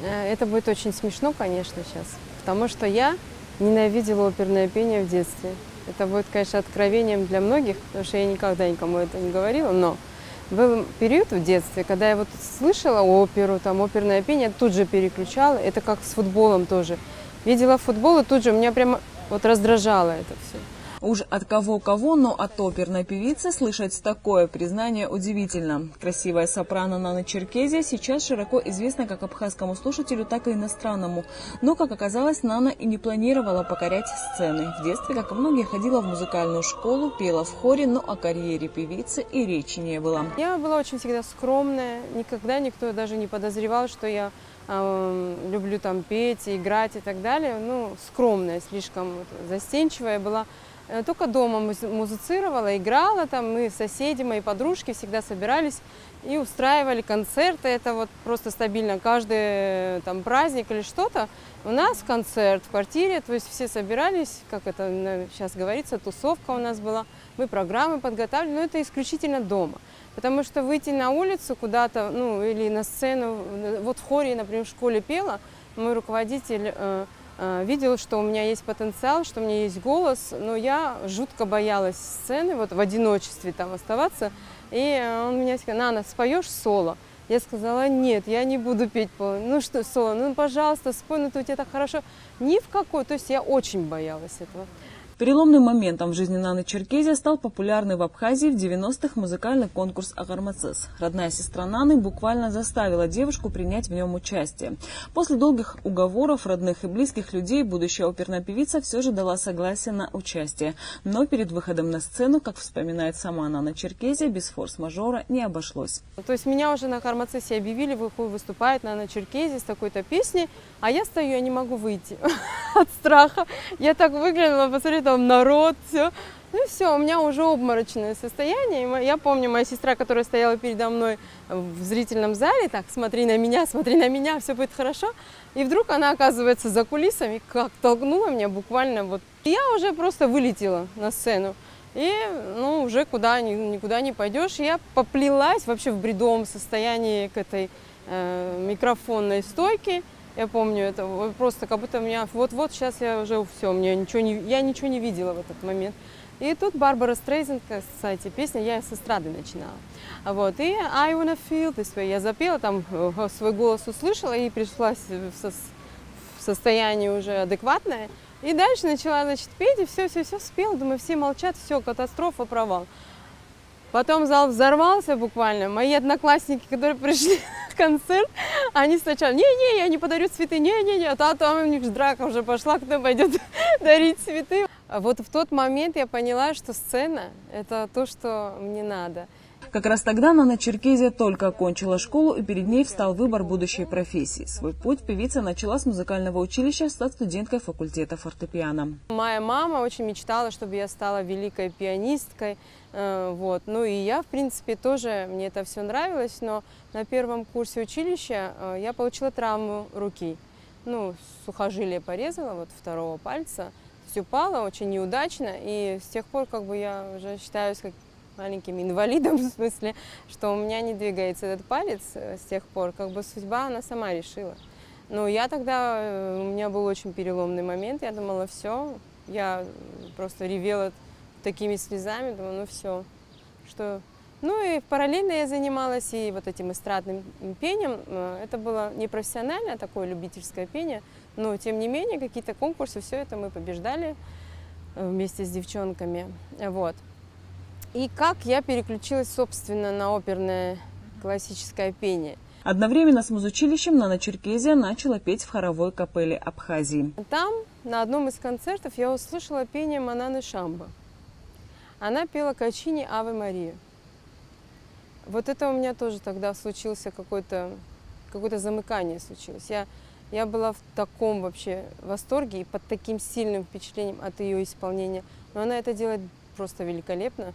Это будет очень смешно, конечно, сейчас, потому что я ненавидела оперное пение в детстве. Это будет, конечно, откровением для многих, потому что я никогда никому это не говорила, но был период в детстве, когда я вот слышала оперу, там оперное пение, тут же переключала. Это как с футболом тоже. Видела футбол, и тут же меня прямо вот раздражало это все. Уж от кого-кого, но от оперной певицы слышать такое признание удивительно. Красивая сопрано Нана Черкезия сейчас широко известна как абхазскому слушателю, так и иностранному. Но, как оказалось, Нана и не планировала покорять сцены. В детстве, как и многие, ходила в музыкальную школу, пела в хоре, но о карьере певицы и речи не было. Я была очень всегда скромная, никогда никто даже не подозревал, что я люблю там петь, играть и так далее. Ну, скромная, слишком застенчивая была. Только дома музицировала, играла, там мы, соседи, мои подружки всегда собирались и устраивали концерты. Это вот просто стабильно, каждый там праздник или что-то. У нас концерт в квартире, то есть все собирались, как это сейчас говорится, тусовка у нас была. Мы программы подготавливали, но это исключительно дома. Потому что выйти на улицу куда-то, ну или на сцену, вот в хоре, например, в школе пела, мой руководитель видел, что у меня есть потенциал, что у меня есть голос, но я жутко боялась сцены, вот в одиночестве там оставаться. И он меня сказал: Нана, споешь соло? Я сказала: нет, я не буду петь. Ну что, соло? Ну, пожалуйста, спой, ну, у тебя так хорошо. Ни в какой, то есть я очень боялась этого. Переломным моментом в жизни Наны Черкезия стал популярный в Абхазии в 90-х музыкальный конкурс «Агармацис». Родная сестра Наны буквально заставила девушку принять в нем участие. После долгих уговоров родных и близких людей будущая оперная певица все же дала согласие на участие. Но перед выходом на сцену, как вспоминает сама Нана Черкезия, без форс-мажора не обошлось. То есть меня уже на «Агармацисе» объявили, выступает Нана Черкезия с такой-то песней, а я стою, я не могу выйти от страха. Я так выглянула, посмотрела, там народ, все. Ну и все, у меня уже обморочное состояние. Я помню, моя сестра, которая стояла передо мной в зрительном зале, так, смотри на меня, все будет хорошо. И вдруг она оказывается за кулисами, как толкнула меня буквально вот. И я уже просто вылетела на сцену. И, ну, уже никуда не пойдешь. Я поплелась вообще в бредовом состоянии к этой микрофонной стойке. Я помню, это просто как будто у меня вот-вот сейчас я уже все, я ничего не видела в этот момент. И тут Барбара Стрейзанд, кстати, песня, я с эстрады начинала. Вот, и I wanna feel this way. Я запела, там свой голос услышала и пришла в состояние уже адекватное. И дальше начала, значит, петь, и все спела. Думаю, все молчат, все, катастрофа, провал. Потом зал взорвался буквально. Мои одноклассники, которые пришли на концерт, они сначала: не-не, я не подарю цветы, не-не-не, а там у них драка уже пошла, кто пойдет дарить цветы. А вот в тот момент я поняла, что сцена – это то, что мне надо. Как раз тогда Нана Черкезия только окончила школу, и перед ней встал выбор будущей профессии. Свой путь певица начала с музыкального училища, став студенткой факультета фортепиано. Моя мама очень мечтала, чтобы я стала великой пианисткой. Вот. Ну и я, в принципе, тоже, мне это все нравилось, но на первом курсе училища я получила травму руки. Ну, сухожилие порезала, вот второго пальца. Все упало очень неудачно, и с тех пор как бы я уже считаюсь как маленьким инвалидом, в смысле, что у меня не двигается этот палец с тех пор, как бы судьба она сама решила. Но я тогда, у меня был очень переломный момент, я думала, все, я просто ревела такими слезами, думаю, ну все, что... Ну и параллельно я занималась и вот этим эстрадным пением, это было не профессиональное, такое любительское пение, но тем не менее какие-то конкурсы, все это мы побеждали вместе с девчонками, вот. И как я переключилась, собственно, на оперное классическое пение. Одновременно с музучилищем Нана Черкезия начала петь в хоровой капелле Абхазии. Там, на одном из концертов, я услышала пение Мананы Шамба. Она пела Качини «Аве Мария». Вот это у меня тоже тогда случился какое-то замыкание случилось. Я была в таком вообще восторге и под таким сильным впечатлением от ее исполнения. Но она это делает просто великолепно.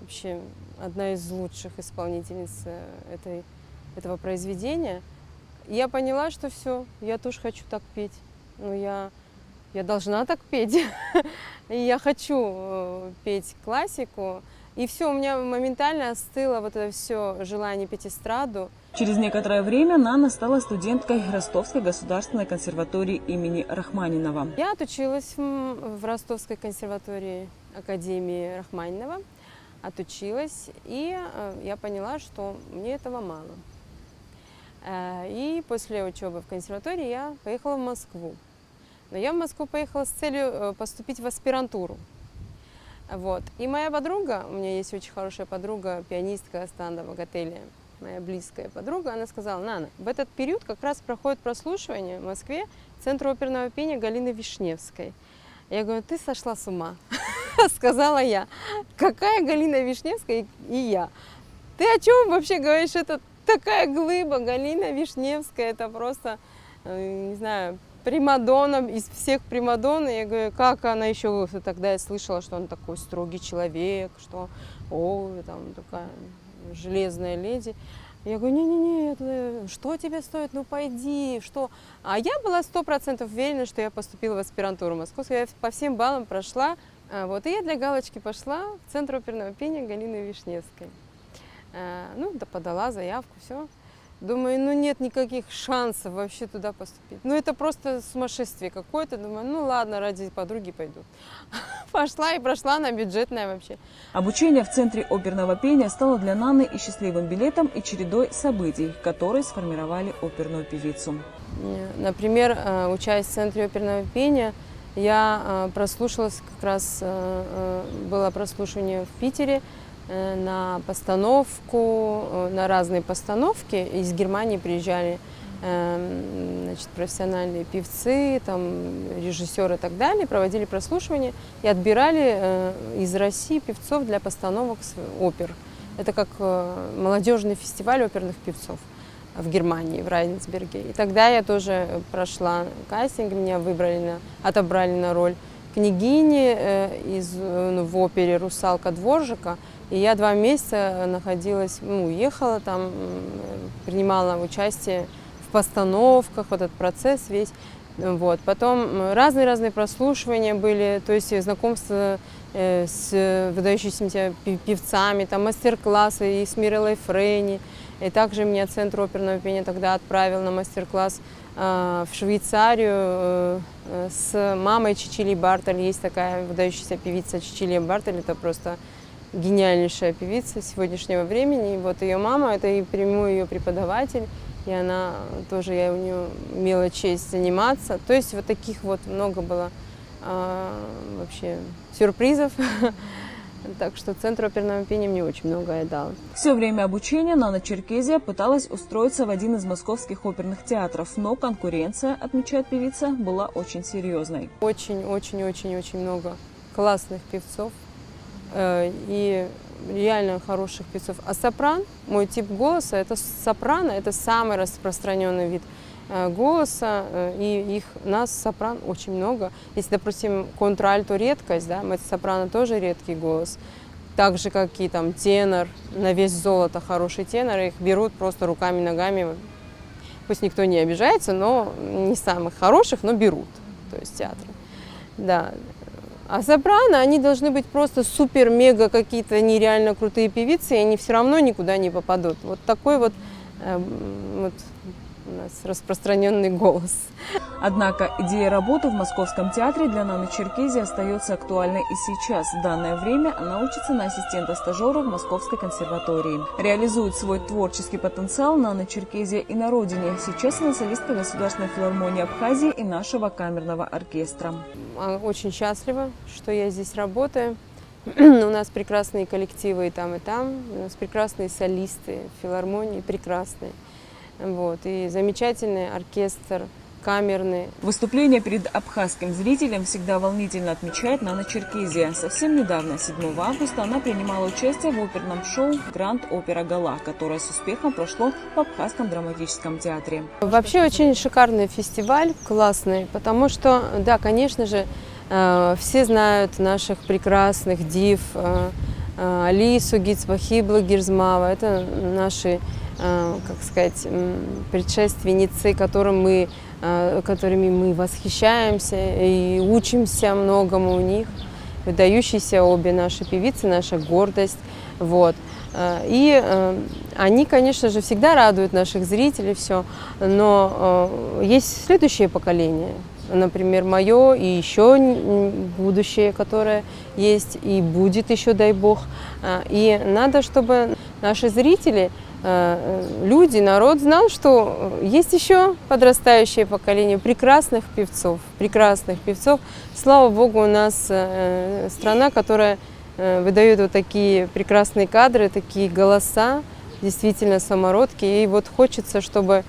Вообще одна из лучших исполнительниц этого произведения. И я поняла, что все, я тоже хочу так петь. Ну, я должна так петь. И я хочу петь классику. И все, у меня моментально остыло вот это все желание петь эстраду. Через некоторое время Нана стала студенткой Ростовской государственной консерватории имени Рахманинова. Я отучилась в Ростовской консерватории Академии Рахманинова, отучилась, и я поняла, что мне этого мало. И после учебы в консерватории я поехала в Москву. Но я в Москву поехала с целью поступить в аспирантуру. Вот. И моя подруга, у меня есть очень хорошая подруга, пианистка Станда Богателия, моя близкая подруга, она сказала: Нана, в этот период как раз проходит прослушивание в Москве Центра оперного пения Галины Вишневской. Я говорю: ты сошла с ума, сказала я. Какая Галина Вишневская и я? Ты о чем вообще говоришь? Это такая глыба, Галина Вишневская, это просто, не знаю, примадонна из всех примадонн. Я говорю, как она еще, тогда я слышала, что он такой строгий человек, что, там такая железная леди. Я говорю, не, что тебе стоит, ну пойди, что? А я была 100% уверена, что я поступила в аспирантуру московскую, я по всем баллам прошла, вот, и я для галочки пошла в Центр оперного пения Галины Вишневской. Да подала заявку, все. Думаю, нет никаких шансов вообще туда поступить. Это просто сумасшествие какое-то. Думаю, ладно, ради подруги пойду. Пошла и прошла, она бюджетная вообще. Обучение в Центре оперного пения стало для Наны и счастливым билетом, и чередой событий, которые сформировали оперную певицу. Например, учась в Центре оперного пения, я прослушалась, как раз было прослушивание в Питере, на постановку, на разные постановки. Из Германии приезжали профессиональные певцы, режиссеры и так далее, проводили прослушивание и отбирали из России певцов для постановок опер. Это как молодежный фестиваль оперных певцов в Германии, в Райнсберге. И тогда я тоже прошла кастинг, меня отобрали на роль княгини в опере «Русалка» Дворжика. И я 2 месяца находилась, уехала там, принимала участие в постановках, вот этот процесс весь. Вот. Потом разные прослушивания были, то есть знакомство с выдающимися певцами, мастер-классы и с Миреллой Фрейни. И также меня Центр оперного пения тогда отправил на мастер-класс в Швейцарию с мамой Чичилии Бартель. Есть такая выдающаяся певица Чичилия Бартель, это просто гениальнейшая певица сегодняшнего времени. И вот ее мама, это и прямой ее преподаватель, и она тоже, я у нее имела честь заниматься. То есть вот таких вот много было вообще сюрпризов. Так что Центр оперного пения мне очень многое дал. Все время обучения Нана Черкезия пыталась устроиться в один из московских оперных театров, но конкуренция, отмечает певица, была очень серьезной. Очень много классных певцов и реально хороших певцов. А сопран, мой тип голоса, это сопрано, это самый распространенный вид голоса, и нас сопран очень много. Если, допустим, контральто редкость, меццо-сопрано тоже редкий голос, так же, как и тенор, на вес золота хороший тенор, их берут просто руками, ногами, пусть никто не обижается, но не самых хороших, но берут, то есть театры. Да. А сопрано, они должны быть просто супер-мега какие-то нереально крутые певицы, и они все равно никуда не попадут. Вот такой вот у нас распространенный голос. Однако идея работы в Московском театре для Наны Черкезии остается актуальной и сейчас. В данное время она учится на ассистента-стажера в Московской консерватории. Реализует свой творческий потенциал Нана Черкезия и на родине. Сейчас она солистка Государственной филармонии Абхазии и нашего камерного оркестра. Очень счастлива, что я здесь работаю. У нас прекрасные коллективы и там. У нас прекрасные солисты, филармонии прекрасные. Вот, и замечательный оркестр, камерный. Выступление перед абхазским зрителем всегда волнительно, отмечает Нана Черкезия. Совсем недавно, 7 августа, она принимала участие в оперном шоу «Гранд Опера Гала», которое с успехом прошло в Абхазском драматическом театре. Вообще очень шикарный фестиваль, классный, потому что, да, конечно же, все знают наших прекрасных див, Алису Гицвахиблу Гирзмава. Это наши, предшественницы, которыми мы восхищаемся и учимся многому у них. Выдающиеся обе наши певицы, наша гордость. Вот. И они, конечно же, всегда радуют наших зрителей, все. Но есть следующее поколение. Например, мое и еще будущее, которое есть и будет еще, дай бог. И надо, чтобы наши зрители, люди, народ знал, что есть еще подрастающее поколение прекрасных певцов. Слава богу, у нас страна, которая выдает вот такие прекрасные кадры, такие голоса, действительно самородки. И вот хочется, чтобы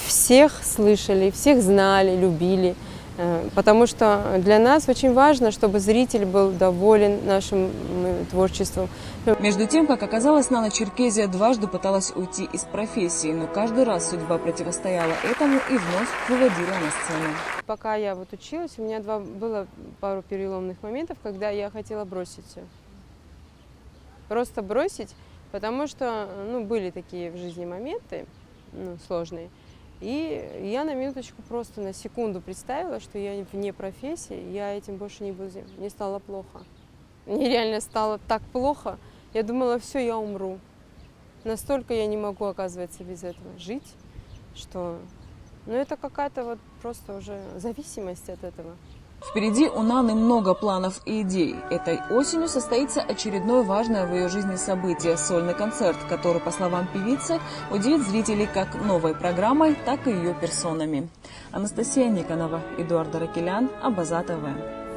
всех слышали, всех знали, любили. Потому что для нас очень важно, чтобы зритель был доволен нашим творчеством. Между тем, как оказалось, Нано-Черкезия дважды пыталась уйти из профессии, но каждый раз судьба противостояла этому и вновь выводила на сцену. Пока я вот училась, у меня было пару переломных моментов, когда я хотела бросить все. Просто бросить, потому что были такие в жизни моменты сложные. И я на минуточку, просто на секунду представила, что я вне профессии, я этим больше не буду. Мне стало плохо. Мне реально стало так плохо. Я думала, все, я умру. Настолько я не могу, оказывается, без этого жить, что... это какая-то вот просто уже зависимость от этого. Впереди у Наны много планов и идей. Этой осенью состоится очередное важное в ее жизни событие – сольный концерт, который, по словам певицы, удивит зрителей как новой программой, так и ее персонами. Анастасия Никонова, Эдуард Аракелян, Абаза ТВ.